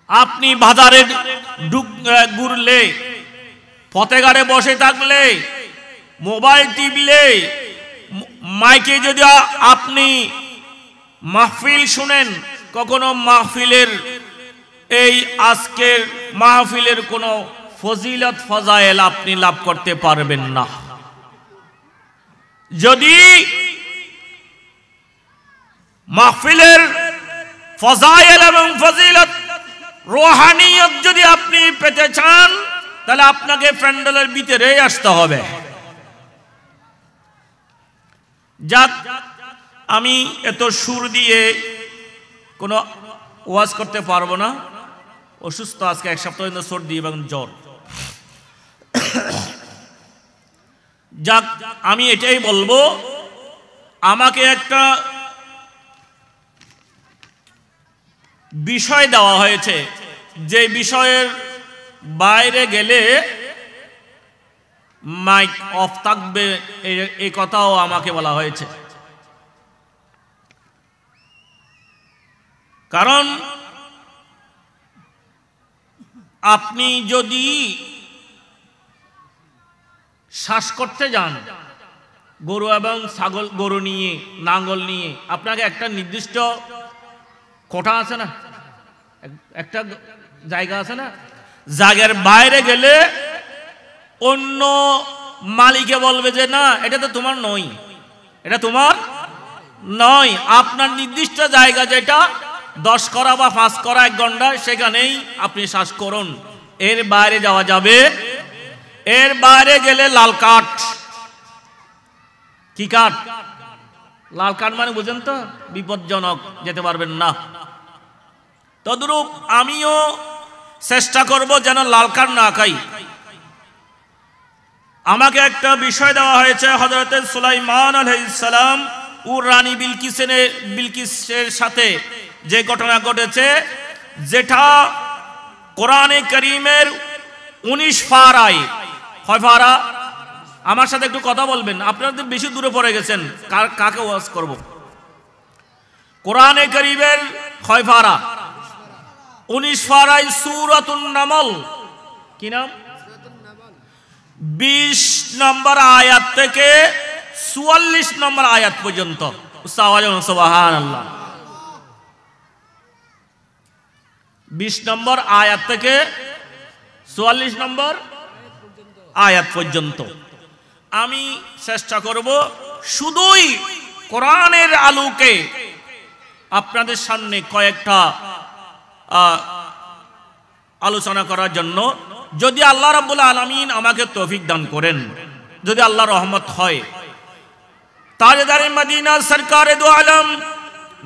আপনি বাজারে ঘুরলে, ফতেঘাটে বসে থাকলে, মোবাইল টিপলে, মাইকে যদি আপনি মাহফিল শুনেন, কখনো মাহফিলের এই আজকের মাহফিলের কোনো ফজিলত ফজায়েল আপনি লাভ করতে পারবেন না। যদি মাহফিলের ফজায়েল এবং ফজিলত রুহানিয়ত যদি আপনি পেতে চান, তাহলে আপনাকে প্যান্ডেলের ভিতরে আসতে হবে। যাক, আমি এত সুর দিয়ে কোনো ওয়াজ করতে পারবো না, অসুস্থ আজকে, এক সপ্তাহ ধরে সর্দি এবং জ্বর। যাক, আমি এটাই বলবো, আমাকে একটা বিষয় দেওয়া হয়েছে, যে বিষয়ের বাইরে গেলে মাইক অফ থাকবে, এই কথাও আমাকে বলা হয়েছে। কারণ আপনি যদি শ্বাস করতে যান, গরু এবং ছাগল, গরু নিয়ে, নাঙ্গল নিয়ে, আপনাকে একটা নির্দিষ্ট কোঠা আছে না, একটা জায়গা আছে না, জায়গার বাইরে গেলে অন্য মালিকে বলবে যে না, এটা তো তোমার নয়, এটা তোমার নয়। আপনার নির্দিষ্ট জায়গা যেটা 10 করা বা 5 করা 1 ঘন্টা, সেখানেই আপনি শ্বাস করুন, এর বাইরে যাওয়া যাবে। এর বাইরে গেলে লাল কাঠ। কি কাঠ? লাল কাঠ মানে বুঝেন তো, বিপজ্জনক, যেতে পারবেন না। তদ্রূপ আমিও চেষ্টা করব যেন লাল কাঠ না খাই। আমাকে একটা বিষয় দেওয়া হয়েছে, হযরত সুলাইমান আলাইহিস সালাম ও রানী বিলকিসের সাথে যে ঘটনা ঘটেছে, যেটা কোরআনে কারীমের 19 পারায়। কয় পারা? আমার সাথে একটু কথা বলবেন, আপনারা তো বেশি দূরে পড়ে গেছেন, কাকে ওয়াজ করব? কোরআনে কারীমের কয় পারা? 19 পারায় সূরাতুন নামল। কি নাম? 20 নম্বর আয়াত থেকে 44 নম্বর আয়াত পর্যন্ত। সুবহানাল্লাহ। 20 নম্বর আয়াত থেকে 44 নম্বর আয়াত পর্যন্ত আমি চেষ্টা করব শুধুই কোরআনের আলোকে আপনাদের সামনে কয়েকটা আলোচনা করার জন্য। যদি আল্লাহ রাব্বুল আলামিন আমাকে তৌফিক দান করেন, যদি আল্লাহর রহমত হয়, তাজদারে মদিনা সরকারে দু আলম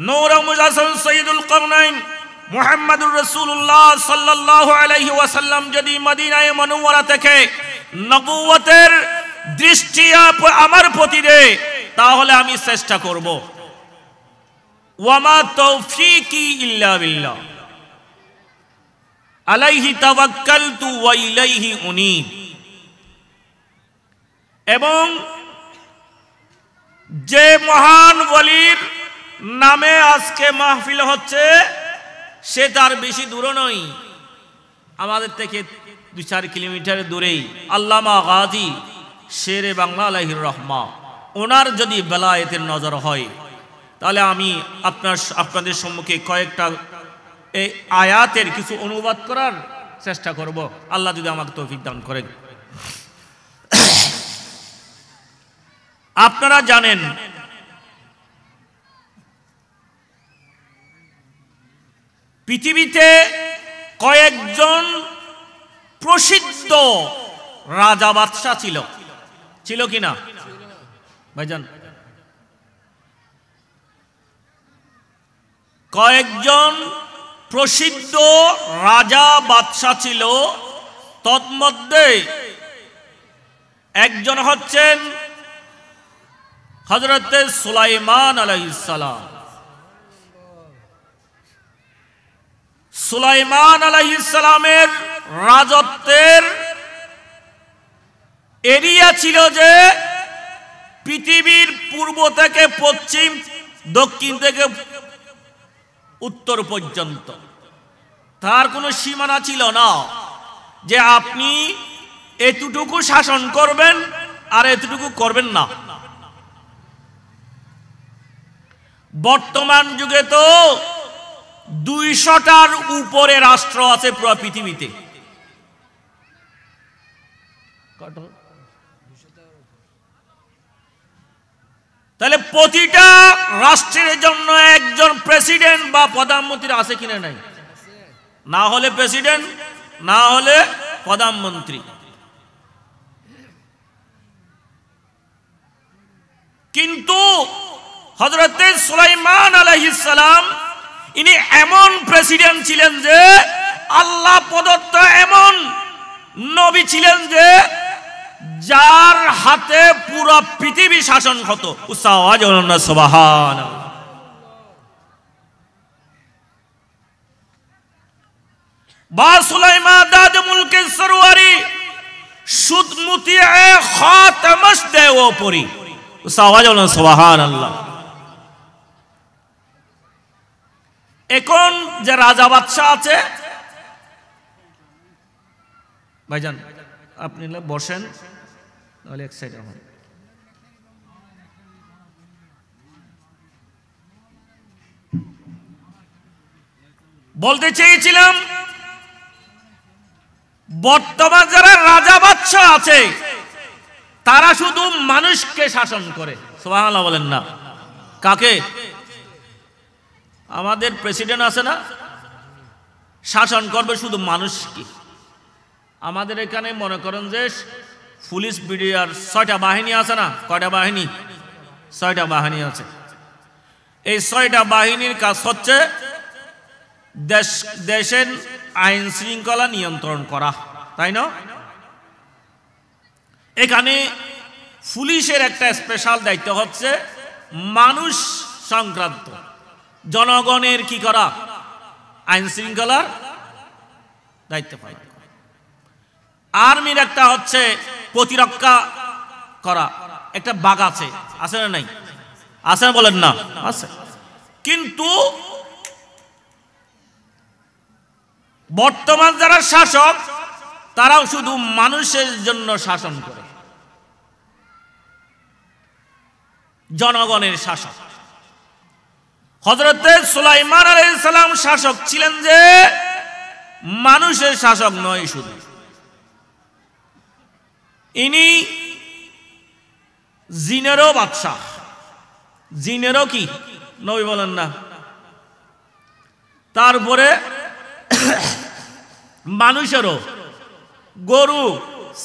নূর মুজাসসাম সৈয়দুল কওনাইন মুহাম্মদুর রাসূলুল্লাহ সাল্লাল্লাহু আলাইহি ওয়াসাল্লাম যদি মদিনায়ে মুনাওয়ারা থেকে নবুয়তের দৃষ্টি আমার প্রতি দেয়, তাহলে আমি চেষ্টা করব। ওয়ামা তৌফিকি ইল্লা বিল্লাহ আলাইহি তাওয়াক্কালতু ওয়া ইলাইহি উনীব। এবং যে মহান ওলির নামে আজকে মাহফিল হচ্ছে, সে তার বেশি দূরে নয়, আমাদের থেকে 2-4 কিলোমিটার দূরেই আল্লামা গাজী শেরে বাংলা আলাইহির রহমা। ওনার যদি বেলায়েতের নজর হয়, তাহলে আমি আপনাদের সম্মুখে কয়েকটা এই আয়াতের কিছু অনুবাদ করার চেষ্টা করব, আল্লাহ যদি আমাকে তৌফিক দান করেন। আপনারা জানেন পৃথিবীতে কয়েকজন প্রসিদ্ধ রাজা বাদশা ছিল কিনা ভাইজান? কয়েকজন প্রসিদ্ধ রাজা বাদশা ছিল, তন্মধ্যে একজন হচ্ছেন হযরত সুলাইমান আলাইহিস সালাম। সুলাইমান আলাইহিস সালামের রাজত্বের এরিয়া ছিল যে পৃথিবীর পূর্ব থেকে পশ্চিম, দক্ষিণ থেকে উত্তর পর্যন্ত। তার কোনো সীমানা ছিল না যে আপনি এতটুকু শাসন করবেন আর এতটুকু করবেন না। বর্তমান যুগে তো 200টার উপরে রাষ্ট্র আছে পুরো পৃথিবীতে। তাহলে প্রতিটা রাষ্ট্রের জন্য একজন প্রেসিডেন্ট বা প্রধানমন্ত্রী আছে কিনা? নাই। না হলে প্রেসিডেন্ট, না হলে প্রধানমন্ত্রী। কিন্তু হযরত সুলাইমান আলাইহিস সালাম ইনি এমন প্রেসিডেন্ট ছিলেন যে আল্লাহ প্রদত্ত এমন নবী ছিলেন যে যার হাতে পুরো পৃথিবী শাসন হতো। সুবহানাল্লাহ। বা সুলাইমান দাদ মুলকে সরওয়ারি সুদ মুতিয়ে খাতামস দেও পরি। সুবহানাল্লাহ। এখন যে রাজা বাদশা আছে, ভাইজান আপনি বসেন, তাহলে এক সাইড হন। বলতে চেয়েছিলাম বর্তমান যারা রাজা বাদশা আছে তারা শুধু মানুষকে শাসন করে। সুবহানাল্লাহ বলেন না। কাকে? আমাদের প্রেসিডেন্ট আছে না, শাসন করবে শুধু মানুষকে। আমাদের এখানে মনে করেন যে পুলিশ বিডিআর 6টা বাহিনী আছে না? কয়টা বাহিনী? 6টা বাহিনী আছে। এই 6টা বাহিনীর কাজ হচ্ছে দেশের আইন শৃঙ্খলা নিয়ন্ত্রণ করা, তাই না? এখানে পুলিশের একটা স্পেশাল দায়িত্ব হচ্ছে মানুষ সংক্রান্ত, জনগণের কি করা? আইন শৃঙ্খলার দায়িত্ব পায়। আর্মির একটা হচ্ছে প্রতিরক্ষা করা, একটা বাগ আছে, আছে না নাই? আছে না বলেন না? আছে। কিন্তু বর্তমান যারা শাসক তারাও শুধু মানুষের জন্য শাসন করে, জনগণের শাসক। হযরত সুলাইমান আলাইহিস সালাম শাসক ছিলেন যে মানুষের শাসক নয় শুধু, ইনি জিনেরও বাদশা। জিনেরও কি? নবী বলেন না। তারপরে মানুষেরও, গরু,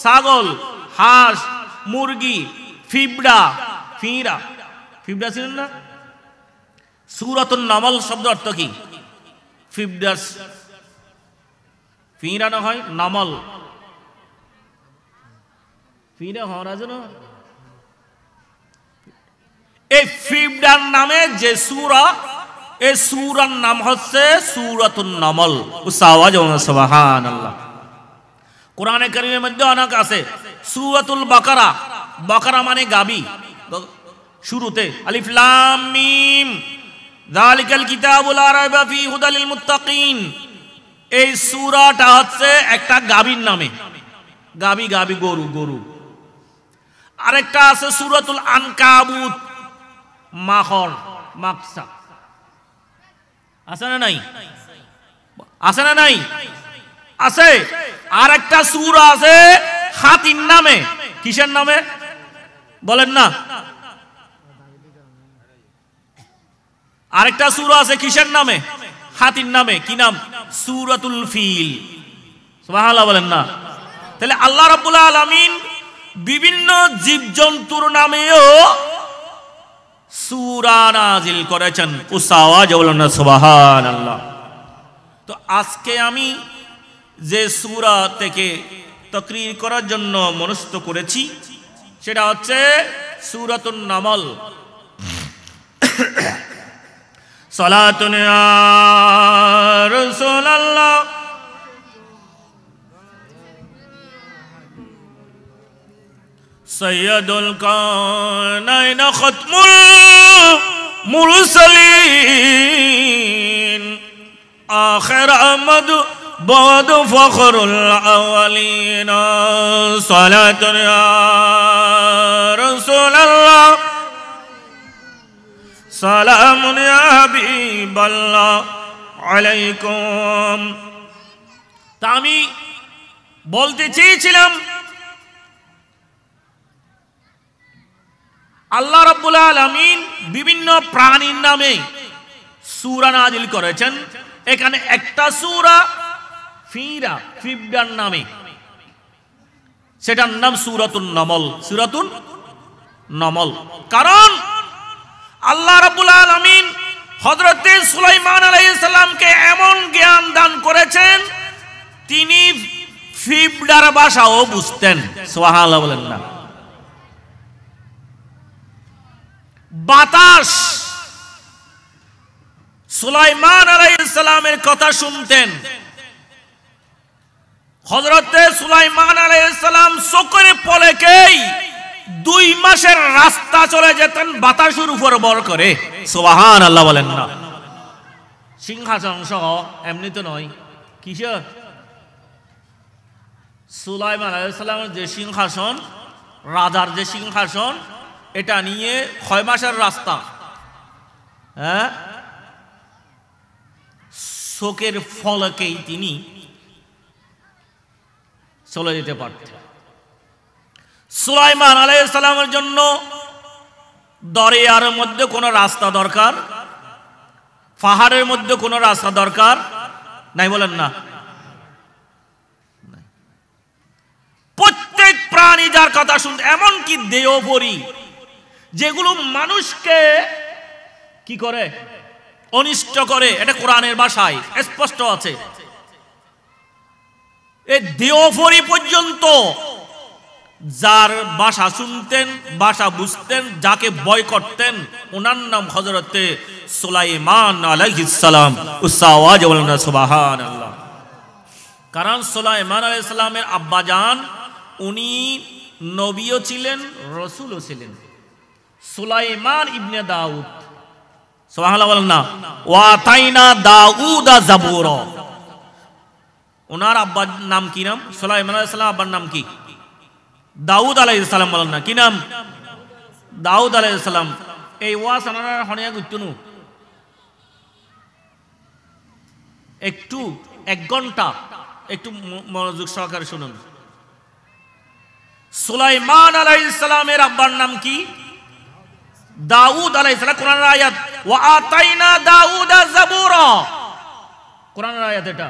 ছাগল, হাঁস, মুরগি, ফিবড়া, ফিবড়া ছিলেন না? সূরাতুন নামল শব্দ অর্থ কি? ফিবড়াস, ফিরা না হয় নামল, ফিরা হওয়ার আছে না? এই ফিবড়ার নামে যে সূরা, এই সূরার নাম হচ্ছে সূরাতুন নামল। সুবহানাল্লাহ। কোরআনে কারীমের মধ্যে অনেক আছে। সূরাতুল বাকারা, বাকারা মানে গাবি, শুরুতে আলিফ লাম মিম যালিকাল কিতাবু লা রাইবা ফীহি হুদাল লিল মুত্তাকিন। এই সূরাটা হচ্ছে একটা গাবির নামে, গাবি গাবি গরু গরু। আরেকটা আছে সূরাতুল আনকাবুত, মাখর মাকসা। আছে না নাই? আছে না নাই? আছে। আর একটা সূরা আছে হাতির নামে। কিসের নামে বলেন না? আরেকটা সূরা আছে কিসের নামে? হাতির নামে। কি নাম? সূরাতুল ফিল। সুবহানাল্লাহ বলেন না। তাহলে আল্লাহ রাব্বুল আলামিন বিভিন্ন জীবজন্তুর নামেও সূরা নাজিল করেছেন। উসাওয়াজ বলেন না সুবহানাল্লাহ। তো আজকে আমি যে সূরা থেকে তাকরীর করার জন্য মনস্থ করেছি সেটা হচ্ছে সূরাতুন নামল। সালাতুন ইয়া রাসূলুল্লাহ সাইয়্যিদুল কাওনাইন খাতমুল মুরসালিন آخر آمد بعد فخر الأولين صلاة يا رسول الله سلام يا حبيب الله عليكم তা আমি বলতে চেয়েছিলাম আল্লাহ রাব্বুল আলামিন বিভিন্ন প্রাণীর নামে সূরা নাজিল করেছেন এখানে একটা সূরা ফিবডার নামে সেটার নাম সূরাতুন নমল কারণ আল্লাহ রাব্বুল আলামিন হযরতে সুলাইমান আলাইহিস সালামকে এমন জ্ঞান দান করেছেন তিনি ফিবডার ভাষাও বুঝতেন সুবহানাল্লাহ বলেন না বাতাস সুলাইমান আলাইহিস সালামের কথা শুনতেন হযরতে সুলাইমান আলাইহিস সালাম চোখের পলকেই 2 মাসের রাস্তা চলে যেতেন বাতাসের উপর ভর করে সুবহানাল্লাহ বলেন না সিংহাসন সহ এমনি তো নয় কিসের সুলাইমান আলাইহিস সালামের যে সিংহাসন রাজার যে সিংহাসন এটা নিয়ে 6 মাসের রাস্তা হ্যাঁ চোখের ফলকেই তিনি চলে যেতে পারতেন সুলাইমান আলাইহিস সালামের জন্য দরিয়ার মধ্যে কোনো রাস্তা দরকার পাহাড়ের মধ্যে কোনো রাস্তা দরকার নাই বলেন না প্রত্যেক প্রাণী যার কথা শুনতে এমনকি দেহপরি যেগুলো মানুষকে কি করে অনিষ্ট করে এটা কোরআনের ভাষায় স্পষ্ট আছে এই দেহপরি পর্যন্ত যার ভাষা শুনতেন ভাষা বুঝতেন যাকে ভয় করতেন ওনার নাম হযরতে সুলাইমান আলাইহিস সালাম উসাওয়াজ বলেন সুবহানাল্লাহ কারণ সুলাইমান আলাইহিস সালামের আব্বাজান উনি নবীও ছিলেন রাসূলও ছিলেন সুলাইমান ইবনে দাউদ সুবহানাল্লাহ বলেন না ওয়া তাইনা দাউদা জাবুরা ওনার আব্বার নাম কি নাম সুলাইমান আলাইহিস সালাম আব্বার নাম কি দাউদ আলাইহিস সালাম বলেন না কি নাম দাউদ আলাইহিস সালাম এই ওয়াজ আমরা হনিয়া গুতুনু একটু 1 ঘন্টা একটু মনোযোগ সহকারে শুনুন সুলাইমান আলাইহিস সালামের আব্বার নাম কি দাউদ আলাইহিস সালাম কোরআনের আয়াত ওয়া আতাইনা দাউদা জাবুরা কোরআনের আয়াত এটা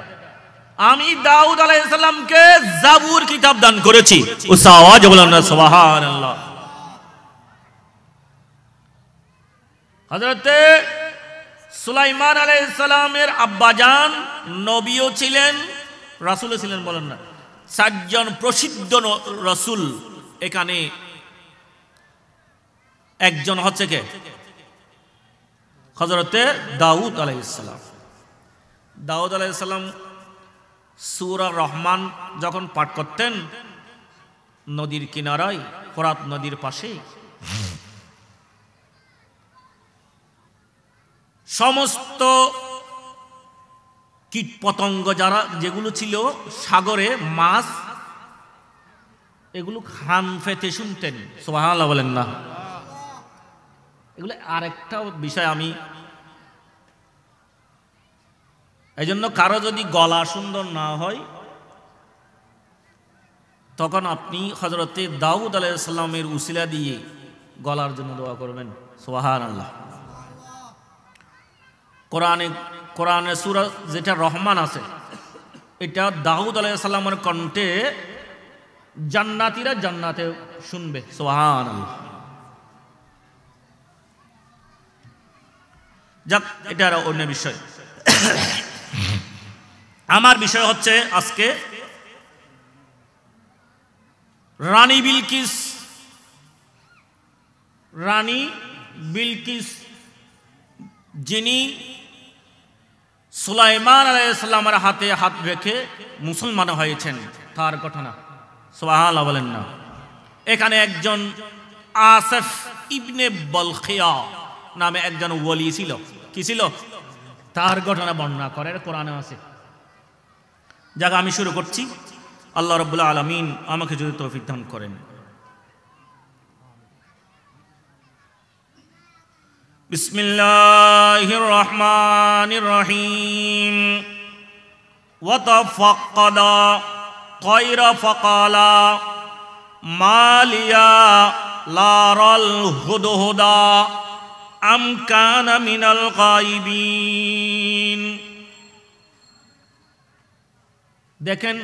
আমি দাউদ আলাইহিস সালামকে জাবুর কিতাব দান করেছি উসাওয়াজ বলেন না সুবহানাল্লাহ হযরতে সুলাইমান আলাইহিস সালামের আব্বাজান নবীও ছিলেন রাসূলও ছিলেন বলেন না 4 জন প্রসিদ্ধ রাসূল এখানে একজন হচ্ছে কে হযরতে দাউদ আলাইহিস সালাম দাউদ আলাইহিস সালাম সূরা রহমান যখন পাঠ করতেন নদীর কিনারায় ফোরাত নদীর পাশে সমস্ত কীট পতঙ্গ যারা যেগুলো ছিল সাগরে মাছ এগুলো খান পেতে শুনতেন সুবহানাল্লাহ বলেন না এগুলো আরেকটা বিষয় আমি এই জন্য কারো যদি গলা সুন্দর না হয় তখন আপনি হযরতে দাউদ আলাইহিস সালামের উসিলা দিয়ে গলার জন্য দোয়া করবেন সুবহানাল্লাহ কোরআনে সূরা যেটা রহমান আছে এটা দাউদ আলাইহিস সালামের কণ্ঠে জান্নাতীরা জান্নাতে শুনবে সুবহানাল্লাহ যাক এটা আর অন্য বিষয় আমার বিষয় হচ্ছে আজকে রানী বিলকিস যিনি সুলাইমান আলাইহিস সালামের হাতে হাত রেখে মুসলমান হয়েছেন তার ঘটনা সুবহানাল্লাহ বলেন না এখানে একজন আসিফ ইবনে বলখিয়া নামে একজন ওলি ছিল কি ছিল তার ঘটনা বর্ণনা করে, কোরআনে আছে। যাক, আমি শুরু করছি। আল্লাহ রাব্বুল আলামিন আমাকে যদি তৌফিক দান করেন। বিসমিল্লাহির রহমানির রহিম। ওয়া তাফাক্কাদা তায়রা ফাকালা মা লিয়া লা রাল হুদহুদা আম কানা মিনাল গায়িবিন। দেখেন,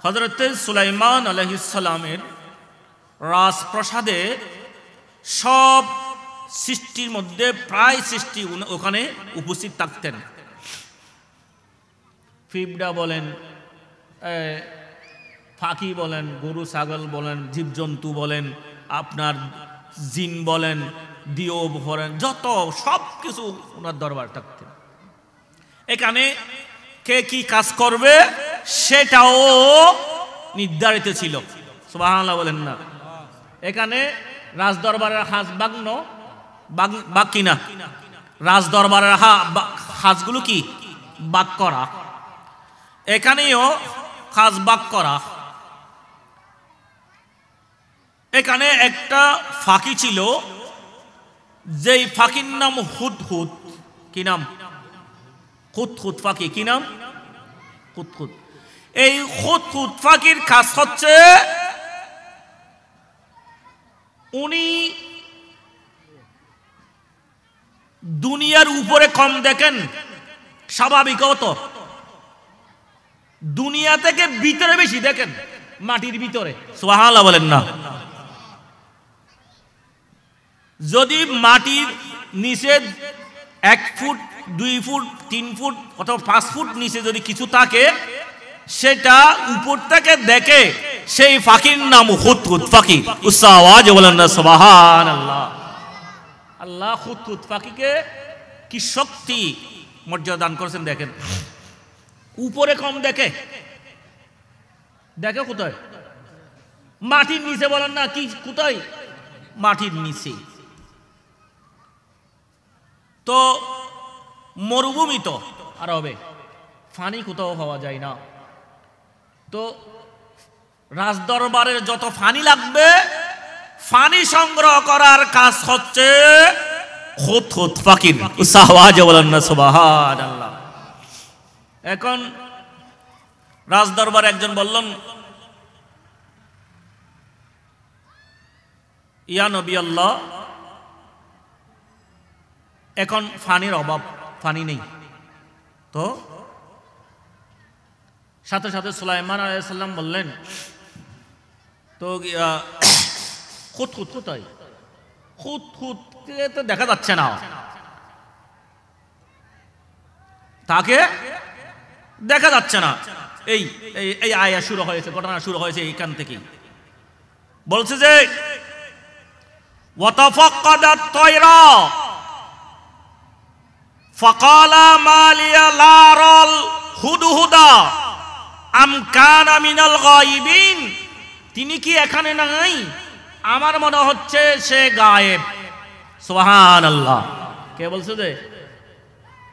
হযরত সুলাইমান আলাইহিস সালামের রাজপ্রাসাদে সব সৃষ্টির মধ্যে প্রায় সৃষ্টি ওখানে উপস্থিত থাকতেন। পিঁপড়া বলেন, পাখি বলেন, গরু ছাগল বলেন, জীবজন্তু বলেন, আপনার জিন বলেন, দিও বলেন, যত সব কিছু ওনার দরবার থাকতেন। এখানে কে কি কাজ করবে সেটাও নির্ধারিত ছিল। সুবহানাল্লাহ বলেন না। এখানে রাজদরবারের বাক কিনা, রাজদরবারের হাজগুলো কি বাক করা, এখানেও খাস বাক করা। এখানে একটা ফাঁকি ছিল, যেই ফাঁকির নাম হুদহুদ। কি নাম? হুদহুদ ফাঁকি। কি নাম? হুদহুদ। এই হুদহুদ ফাঁকির কাজ হচ্ছে উনি দুনিয়ার উপরে কম দেখেন, স্বাভাবিকত দুনিয়া থেকে ভিতরে বেশি দেখেন, মাটির ভিতরে। সুবহানাল্লাহ বলেন না। যদি মাটির নিচে 1 ফুট 2 ফুট 3 ফুট অথবা 5 ফুট নিচে যদি কিছু থাকে, সেটা উপর থেকে দেখে, সেই ফাঁকির নাম হুদহুদ ফাঁকি। উচ্চ আওয়াজে বলেন না সুবহানাল্লাহ। আল্লাহ হুদহুদ ফাঁকিকে কি শক্তি মর্যাদা দান করেছেন দেখেন। উপরে কম দেখে, দেখে কোথায়? মাটির নিচে। বলেন না কি কোথায়? মাটির নিচে। তো মরুভূমি তো আরবে, পানি কোথাও পাওয়া যায় না। তো রাজদরবারের যত পানি লাগবে, পানি সংগ্রহ করার কাজ হচ্ছে হুদহুদ ফাঁকির। আওয়াজে বলেন না সুবহানাল্লাহ। এখন রাজদরবারে একজন বললেন, ইয়া নবী আল্লাহ, এখন পানির অভাব, পানি নেই। তো সাথে সাথে সুলাইমান আলাইহিস সালাম বললেন, তো হুদহুদ কোথায়? হুদহুদ তো দেখা যাচ্ছে না, তাকে দেখা যাচ্ছে না। এই এই আয়া শুরু হয়েছে, ঘটনা শুরু হয়েছে এইখান থেকে। বলছে যে ওয়াতাফাক্কাদাত তায়রা ফাকালা মা লিয়া লা রাল হুদহুদা আম কানা মিনাল গায়িবিন। তিনি কি এখানে নাই? আমার মনে হচ্ছে সে গায়েব। সুবহানাল্লাহ। কে বলছে? যে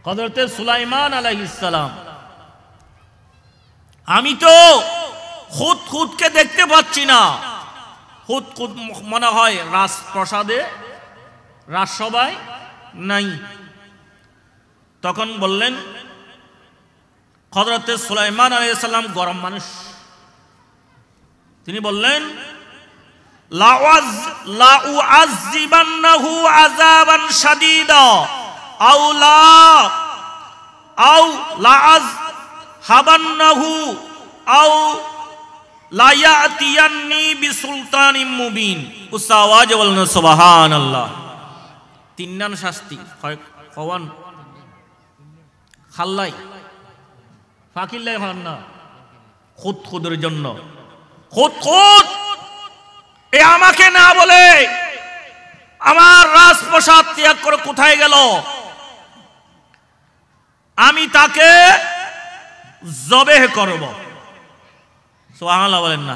হযরত সুলাইমান আলাইহিস সালাম। আমি তো হুদহুদকে দেখতে পাচ্ছি না। হুদহুদ মনে হয় রাজপ্রাসাদে, রাজসভায় নাই। তখন বললেন, হযরত সুলাইমান আলাইহিস সালাম গরম মানুষ। তিনি বললেন, লা উআযযিবান্নাহু আযাবান শাদীদা আও লা আযহাবান্নাহু আও লা ইয়াতিয়ান্নি বিসুলতানিম মুবিন। উচ্চ আওয়াজে বলেন সুবহানাল্লাহ। 3 নাম শাস্তি হয়। কওয়ান খাল্লাই ফাকিল্লাই হন না, হুদহুদের জন্য। হুদহুদ এ আমাকে না বলে আমার রাজপ্রাসাদ ত্যাগ করে কোথায় গেল? আমি তাকে জবেহ করব। সুবহানাল্লাহ বলেন না।